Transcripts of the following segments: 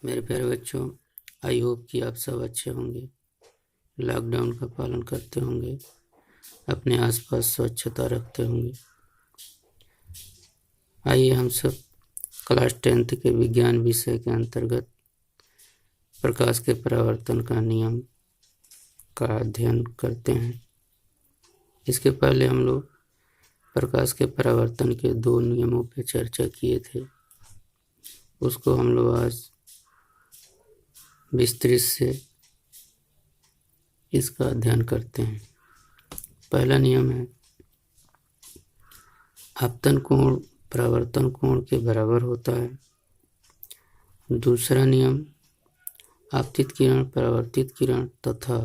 मेरे प्यारे बच्चों, आई होप कि आप सब अच्छे होंगे, लॉकडाउन का पालन करते होंगे, अपने आसपास स्वच्छता रखते होंगे। आइए हम सब क्लास 10th के विज्ञान विषय के अंतर्गत प्रकाश के परावर्तन का नियम का अध्ययन करते हैं। इसके पहले हम लोग प्रकाश के परावर्तन के 2 नियमों पर चर्चा किए थे, उसको हम लोग आज विस्तृत से इसका अध्ययन करते हैं। पहला नियम है आपतन कोण परावर्तन कोण के बराबर होता है। दूसरा नियम आपतित किरण, परावर्तित किरण तथा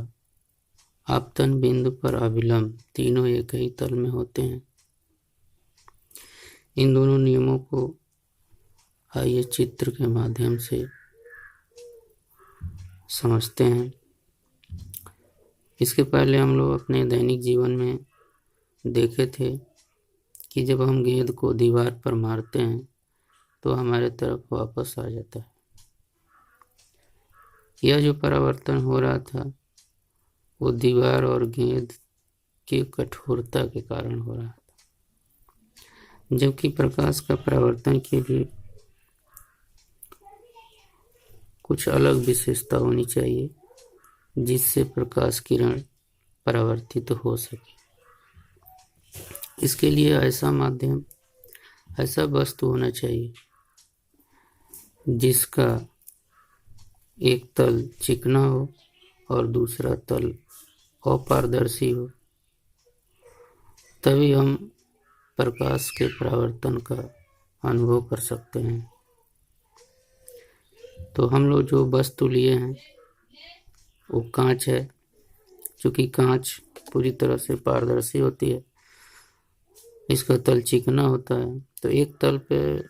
आपतन बिंदु पर अभिलंब तीनों एक ही तल में होते हैं। इन दोनों नियमों को आइए चित्र के माध्यम से समझते हैं। इसके पहले हम लोग अपने दैनिक जीवन में देखे थे कि जब हम गेंद को दीवार पर मारते हैं तो हमारे तरफ वापस आ जाता है। यह जो परावर्तन हो रहा था वो दीवार और गेंद की कठोरता के कारण हो रहा था, जबकि प्रकाश का परावर्तन के लिए कुछ अलग विशेषता होनी चाहिए जिससे प्रकाश किरण परावर्तित हो सके। इसके लिए ऐसा माध्यम, ऐसा वस्तु होना चाहिए जिसका एक तल चिकना हो और दूसरा तल अपारदर्शी हो, तभी हम प्रकाश के परावर्तन का अनुभव कर सकते हैं। तो हम लोग जो वस्तु लिए हैं वो कांच है। चूँकि कांच पूरी तरह से पारदर्शी होती है, इसका तल चिकना होता है, तो एक तल पे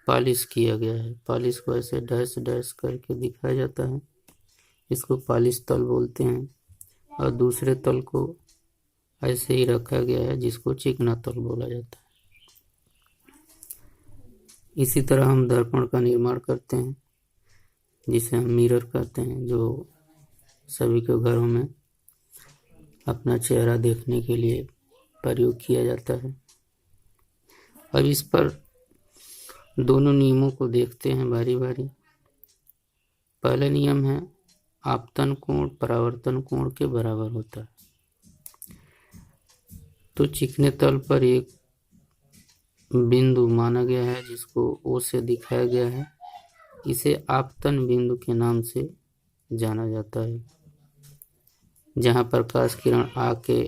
पॉलिश किया गया है। पॉलिश को ऐसे डैश डैश करके दिखाया जाता है, इसको पॉलिश तल बोलते हैं। और दूसरे तल को ऐसे ही रखा गया है जिसको चिकना तल बोला जाता है। इसी तरह हम दर्पण का निर्माण करते हैं जिसे हम मिरर कहते हैं, जो सभी के घरों में अपना चेहरा देखने के लिए प्रयोग किया जाता है। अब इस पर दोनों नियमों को देखते हैं बारी बारी। पहला नियम है आपतन कोण परावर्तन कोण के बराबर होता है। तो चिकने तल पर एक बिंदु माना गया है जिसको O से दिखाया गया है, इसे आपतन बिंदु के नाम से जाना जाता है, जहाँ प्रकाश किरण आके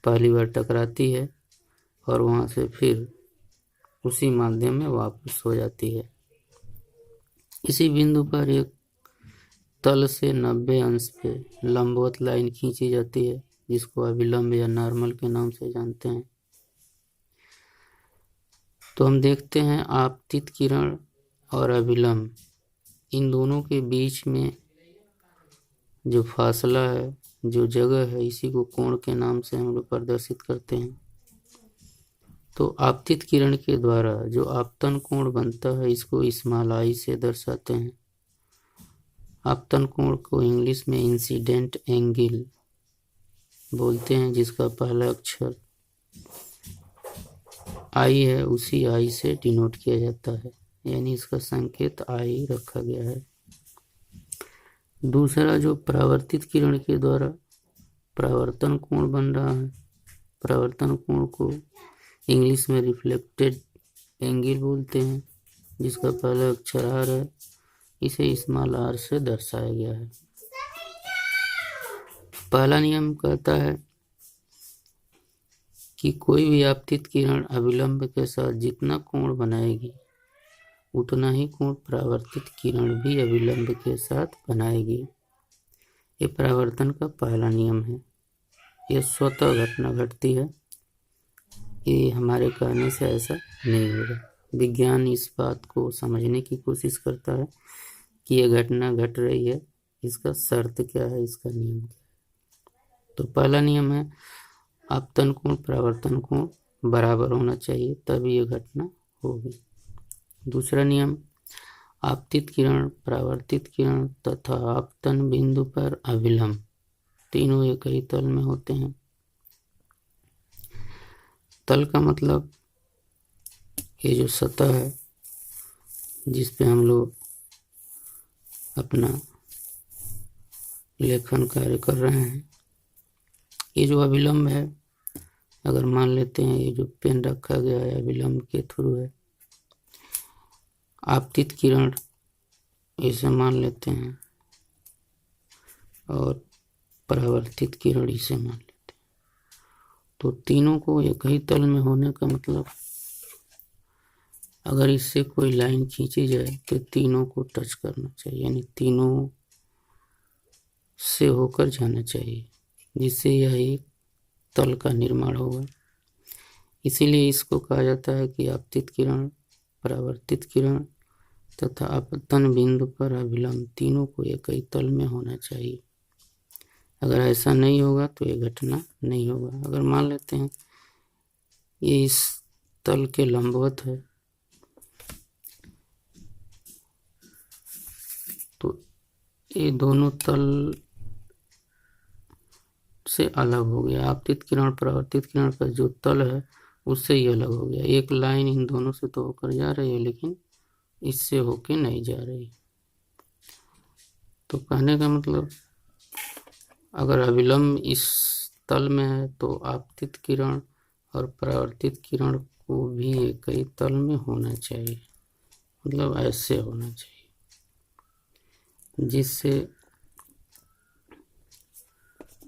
पहली बार टकराती है और वहाँ से फिर उसी माध्यम में वापस हो जाती है। इसी बिंदु पर एक तल से 90 अंश पे लंबवत लाइन खींची जाती है जिसको अभिलंब या नॉर्मल के नाम से जानते हैं। तो हम देखते हैं आपतित किरण और अभिलंब, इन दोनों के बीच में जो फासला है, जो जगह है, इसी को कोण के नाम से हम लोग प्रदर्शित करते हैं। तो आपतित किरण के द्वारा जो आपतन कोण बनता है इसको स्मॉल आई से दर्शाते हैं। आपतन कोण को इंग्लिश में इंसिडेंट एंगल बोलते हैं, जिसका पहला अक्षर आई है, उसी आई से डिनोट किया जाता है, यानी इसका संकेत आई रखा गया है। दूसरा जो परावर्तित किरण के द्वारा परावर्तन कोण बन रहा है, परावर्तन कोण को इंग्लिश में रिफ्लेक्टेड एंगल बोलते हैं, जिसका पहला अक्षर आर है, इसे स्मॉल आर से दर्शाया गया है। पहला नियम कहता है कि कोई भी आपतित किरण अभिलंब के साथ जितना कोण बनाएगी उतना ही कोण परावर्तित किरण भी अभिलंब के साथ बनाएगी। ये परावर्तन का पहला नियम है। यह स्वतः घटना घटती है, ये हमारे कहने से ऐसा नहीं होगा। विज्ञान इस बात को समझने की कोशिश करता है कि यह घटना घट रही है, इसका शर्त क्या है, इसका नियम क्या है। तो पहला नियम है आपतन कोण परावर्तन कोण बराबर होना चाहिए, तभी यह घटना होगी। दूसरा नियम आपतित किरण, परावर्तित किरण तथा आपतन बिंदु पर अभिलंब तीनों एक ही तल में होते हैं। तल का मतलब ये जो सतह है जिस पे हम लोग अपना लेखन कार्य कर रहे हैं, ये जो अभिलंब है, अगर मान लेते हैं ये जो पेन रखा गया है अभिलंब के थ्रू है, आपतित किरण इसे मान लेते हैं और परावर्तित किरण इसे मान लेते हैं। तो तीनों को एक ही तल में होने का मतलब, अगर इससे कोई लाइन खींची जाए तो तीनों को टच करना चाहिए, यानी तीनों से होकर जाना चाहिए, जिससे यह एक तल का निर्माण होगा। इसीलिए इसको कहा जाता है कि आपतित किरण, परावर्तित किरण तथा आपतन बिंदु पर अभिलंब तीनों को एक ही तल में होना चाहिए। अगर ऐसा नहीं होगा तो ये घटना नहीं होगा। अगर मान लेते हैं ये इस तल के लंबवत है, तो ये दोनों तल से अलग हो गया। आपतित किरण परावर्तित किरण का जो तल है उससे ही अलग हो गया। एक लाइन इन दोनों से तो होकर जा रही है, लेकिन इससे होके नहीं जा रही। तो कहने का मतलब, अगर अभिलंब इस तल में है तो आपतित किरण और परावर्तित किरण को भी एक ही तल में होना चाहिए, मतलब ऐसे होना चाहिए, जिससे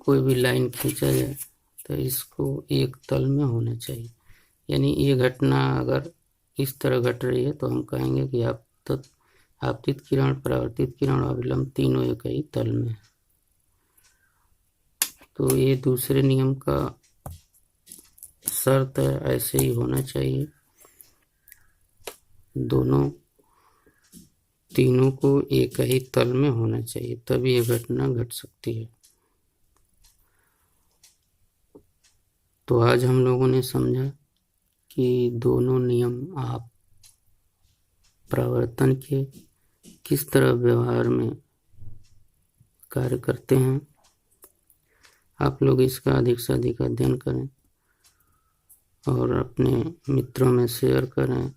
कोई भी लाइन खींचा जाए तो इसको एक तल में होना चाहिए। यानी ये घटना अगर इस तरह घट रही है तो हम कहेंगे कि आपतित किरण, परावर्तित किरण और अभिलंब तीनों एक ही तल में है। तो ये दूसरे नियम का शर्त है, ऐसे ही होना चाहिए। तीनों को एक ही तल में होना चाहिए, तभी ये घटना घट सकती है। तो आज हम लोगों ने समझा कि दोनों नियम आप परावर्तन के किस तरह व्यवहार में कार्य करते हैं। आप लोग इसका अधिक से अधिक अध्ययन करें और अपने मित्रों में शेयर करें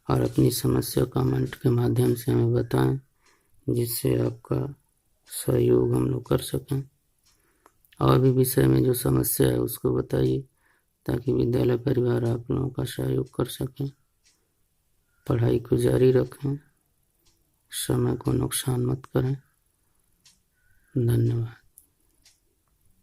और अपनी समस्या कमेंट के माध्यम से हमें बताएं, जिससे आपका सहयोग हम लोग कर सकें। और भी विषय में जो समस्या है उसको बताइए, ताकि विद्यालय परिवार आप लोगों का सहयोग कर सकें। पढ़ाई को जारी रखें, समय को नुकसान मत करें। धन्यवाद।